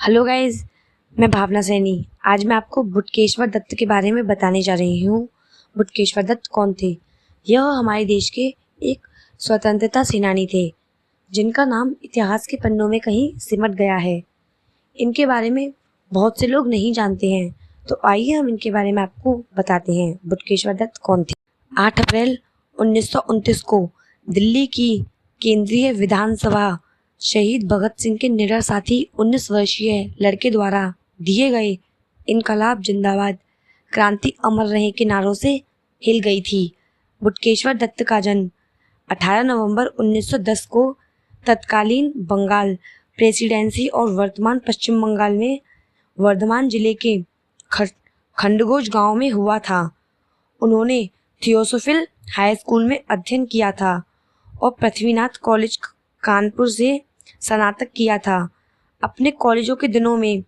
Hello guys, मैं भावना सैनी। आज मैं आपको बटुकेश्वर दत्त के बारे में बताने जा रही हूँ। बटुकेश्वर दत्त कौन थे? यह हमारे देश के एक स्वतंत्रता सेनानी थे जिनका नाम इतिहास के पन्नों में कहीं सिमट गया है। इनके बारे में बहुत से लोग नहीं जानते हैं, तो आइए हम इनके बारे में आपको बताते हैं। बटुकेश्वर दत्त कौन थे? 8 अप्रैल 1929 को दिल्ली की केंद्रीय विधानसभा शहीद भगत सिंह के निडर साथी 19 वर्षीय लड़के द्वारा दिए गए इनकलाब जिंदाबाद, क्रांति अमर रहे के नारों से हिल गई थी। बटुकेश्वर दत्त का जन्म 18 नवंबर 1910 को तत्कालीन बंगाल प्रेसिडेंसी और वर्तमान पश्चिम बंगाल में वर्धमान जिले के खंडगोज गांव में हुआ था। उन्होंने थियोसोफिल हाई स्कूल में अध्ययन किया था और पृथ्वीनाथ कॉलेज कानपुर से स्नातक किया था। अपने कॉलेजों के दिनों में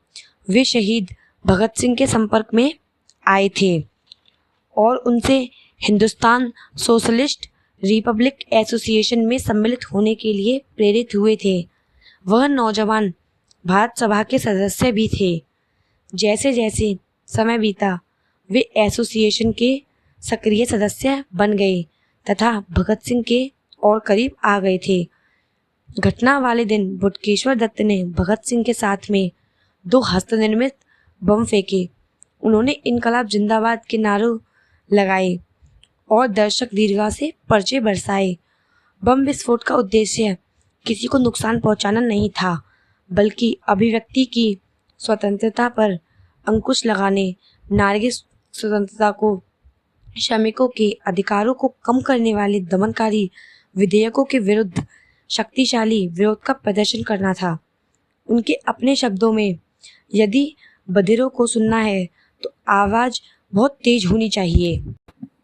वे शहीद भगत सिंह के संपर्क में आए थे और उनसे हिंदुस्तान सोशलिस्ट रिपब्लिक एसोसिएशन में सम्मिलित होने के लिए प्रेरित हुए थे। वह नौजवान भारत सभा के सदस्य भी थे। जैसे जैसे समय बीता वे एसोसिएशन के सक्रिय सदस्य बन गए तथा भगत सिंह के और करीब आ गए थे। घटना वाले दिन बटुकेश्वर दत्त ने भगत सिंह के साथ में 2 हस्तनिर्मित बम फेंके। उन्होंने इनकलाब जिंदाबाद के नारे लगाए और दर्शक दीर्घा से पर्चे बरसाए। बम विस्फोट का उद्देश्य किसी को नुकसान पहुंचाना नहीं था, बल्कि अभिव्यक्ति की स्वतंत्रता पर अंकुश लगाने, नारी स्वतंत्रता को, श्रमिकों के अधिकारों को कम करने वाले दमनकारी विधेयकों के विरुद्ध शक्तिशाली विरोध का प्रदर्शन करना था। उनके अपने शब्दों में, यदि बधिरों को सुनना है तो आवाज बहुत तेज होनी चाहिए।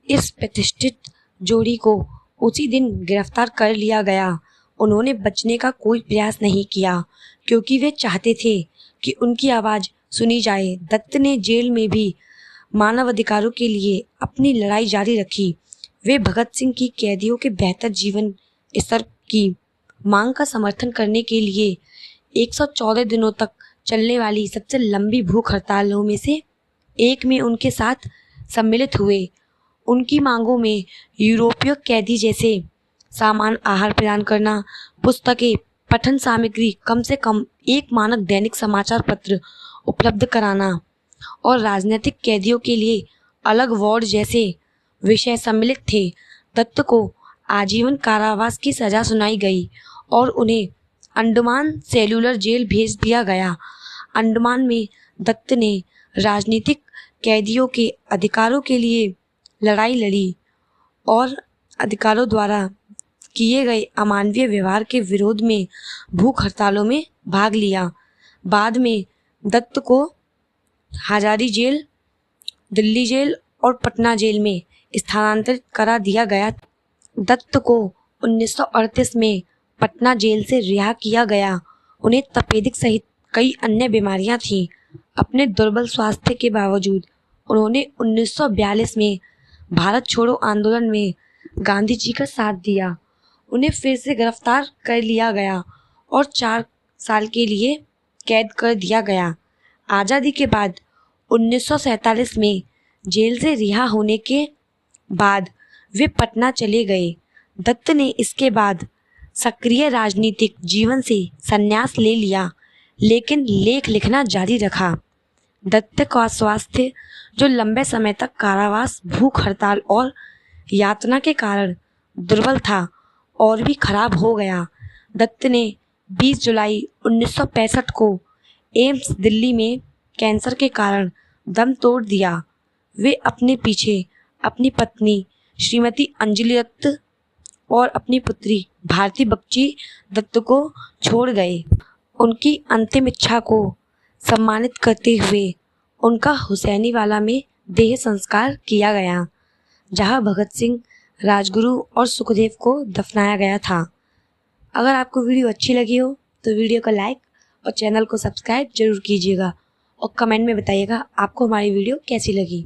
इस प्रतिष्ठित जोड़ी को उसी दिन गिरफ्तार कर लिया गया। उन्होंने बचने का कोई प्रयास नहीं किया क्योंकि वे चाहते थे कि उनकी आवाज सुनी जाए। दत्त ने जेल में भी मानवाधिकारों के लिए अपनी लड़ाई जारी रखी। वे भगत सिंह की कैदियों के बेहतर जीवन स्तर की मांग का समर्थन करने के लिए 114 दिनों तक चलने वाली सबसे लंबी भूख हड़तालों में से एक में उनके साथ सम्मिलित हुए। उनकी मांगों में यूरोपीय कैदी जैसे सामान, आहार प्रदान करना, पुस्तकें, पठन सामग्री, कम से कम एक मानक दैनिक समाचार पत्र उपलब्ध कराना और राजनीतिक कैदियों के लिए अलग वार्ड जैसे विषय सम्मिलित थे। दत्त को आजीवन कारावास की सजा सुनाई गई और उन्हें अंडमान सेलुलर जेल भेज दिया गया। अंडमान में दत्त ने राजनीतिक कैदियों के अधिकारों के लिए लड़ाई लड़ी और अधिकारों द्वारा किए गए अमानवीय व्यवहार के विरोध में भूख हड़तालों में भाग लिया। बाद में दत्त को हजारी जेल, दिल्ली जेल और पटना जेल में स्थानांतरित करा दिया गया। दत्त को 1938 में पटना जेल से रिहा किया गया। उन्हें तपेदिक सहित कई अन्य बीमारियां थीं। अपने दुर्बल स्वास्थ्य के बावजूद उन्होंने 1942 में भारत छोड़ो आंदोलन में गांधी जी का साथ दिया। उन्हें फिर से गिरफ्तार कर लिया गया और 4 साल के लिए कैद कर दिया गया। आज़ादी के बाद 1947 में जेल से रिहा होने के बाद वे पटना चले गए। दत्त ने इसके बाद सक्रिय राजनीतिक जीवन से संन्यास ले लिया, लेकिन लेख लिखना जारी रखा। दत्त का स्वास्थ्य, जो लंबे समय तक कारावास, भूख हड़ताल और यातना के कारण दुर्बल था, और भी खराब हो गया। दत्त ने 20 जुलाई 1965 को एम्स दिल्ली में कैंसर के कारण दम तोड़ दिया। वे अपने पीछे अपनी पत्नी श्रीमती अंजलि दत्त और अपनी पुत्री भारती बच्ची दत्त को छोड़ गए। उनकी अंतिम इच्छा को सम्मानित करते हुए उनका हुसैनीवाला में देह संस्कार किया गया, जहां भगत सिंह, राजगुरु और सुखदेव को दफनाया गया था। अगर आपको वीडियो अच्छी लगी हो तो वीडियो को लाइक और चैनल को सब्सक्राइब जरूर कीजिएगा और कमेंट में बताइएगा आपको हमारी वीडियो कैसी लगी।